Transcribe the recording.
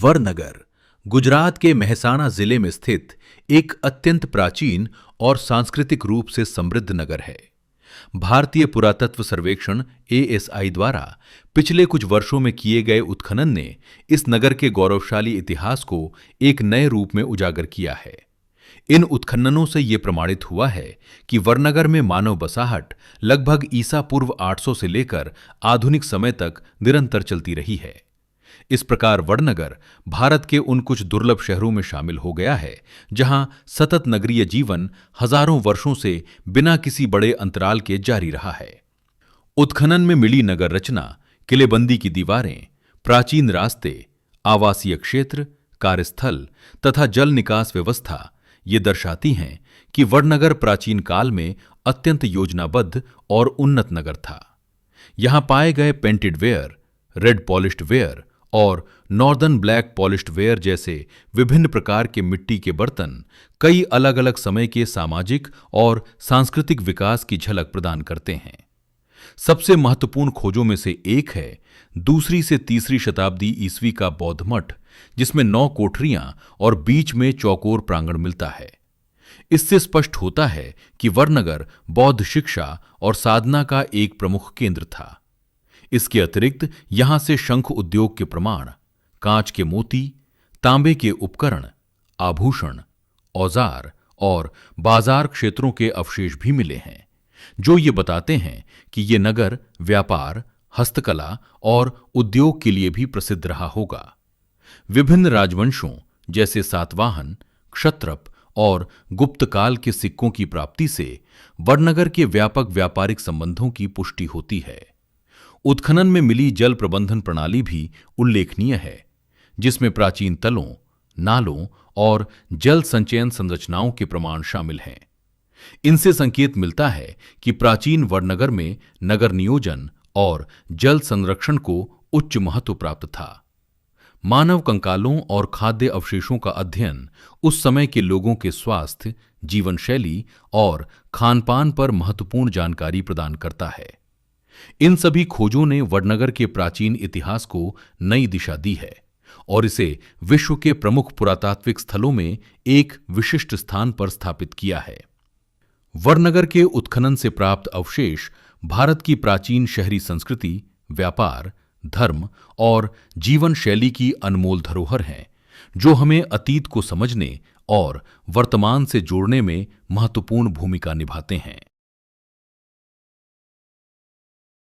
वरनगर गुजरात के मेहसाणा जिले में स्थित एक अत्यंत प्राचीन और सांस्कृतिक रूप से समृद्ध नगर है। भारतीय पुरातत्व सर्वेक्षण एएसआई द्वारा पिछले कुछ वर्षों में किए गए उत्खनन ने इस नगर के गौरवशाली इतिहास को एक नए रूप में उजागर किया है। इन उत्खननों से ये प्रमाणित हुआ है कि वरनगर में मानव बसाहट लगभग ईसा पूर्व 800 से लेकर आधुनिक समय तक निरंतर चलती रही है। इस प्रकार वरनगर भारत के उन कुछ दुर्लभ शहरों में शामिल हो गया है जहां सतत नगरीय जीवन हजारों वर्षों से बिना किसी बड़े अंतराल के जारी रहा है। उत्खनन में मिली नगर रचना, किलेबंदी की दीवारें, प्राचीन रास्ते, आवासीय क्षेत्र, कार्यस्थल तथा जल निकास व्यवस्था ये दर्शाती हैं कि वरनगर प्राचीन काल में अत्यंत योजनाबद्ध और उन्नत नगर था। यहां पाए गए painted ware, red polished where और नॉर्दर्न ब्लैक पॉलिश्ड वेयर जैसे विभिन्न प्रकार के मिट्टी के बर्तन कई अलग अलग समय के सामाजिक और सांस्कृतिक विकास की झलक प्रदान करते हैं। सबसे महत्वपूर्ण खोजों में से एक है दूसरी से तीसरी शताब्दी ईस्वी का बौद्ध मठ, जिसमें 9 कोठरियां और बीच में चौकोर प्रांगण मिलता है। इससे स्पष्ट होता है कि वरनगर बौद्ध शिक्षा और साधना का एक प्रमुख केंद्र था। इसके अतिरिक्त यहां से शंख उद्योग के प्रमाण, कांच के मोती, तांबे के उपकरण, आभूषण, औजार और बाजार क्षेत्रों के अवशेष भी मिले हैं, जो ये बताते हैं कि ये नगर व्यापार, हस्तकला और उद्योग के लिए भी प्रसिद्ध रहा होगा। विभिन्न राजवंशों जैसे सातवाहन, क्षत्रप और गुप्त काल के सिक्कों की प्राप्ति से वरनगर के व्यापक व्यापारिक संबंधों की पुष्टि होती है। उत्खनन में मिली जल प्रबंधन प्रणाली भी उल्लेखनीय है, जिसमें प्राचीन तलों, नालों और जल संचयन संरचनाओं के प्रमाण शामिल हैं। इनसे संकेत मिलता है कि प्राचीन वरनगर में नगर नियोजन और जल संरक्षण को उच्च महत्व प्राप्त था। मानव कंकालों और खाद्य अवशेषों का अध्ययन उस समय के लोगों के स्वास्थ्य, जीवन शैली और खानपान पर महत्वपूर्ण जानकारी प्रदान करता है। इन सभी खोजों ने वरनगर के प्राचीन इतिहास को नई दिशा दी है और इसे विश्व के प्रमुख पुरातात्विक स्थलों में एक विशिष्ट स्थान पर स्थापित किया है। वरनगर के उत्खनन से प्राप्त अवशेष भारत की प्राचीन शहरी संस्कृति, व्यापार, धर्म और जीवन शैली की अनमोल धरोहर हैं, जो हमें अतीत को समझने और वर्तमान से जोड़ने में महत्वपूर्ण भूमिका निभाते हैं।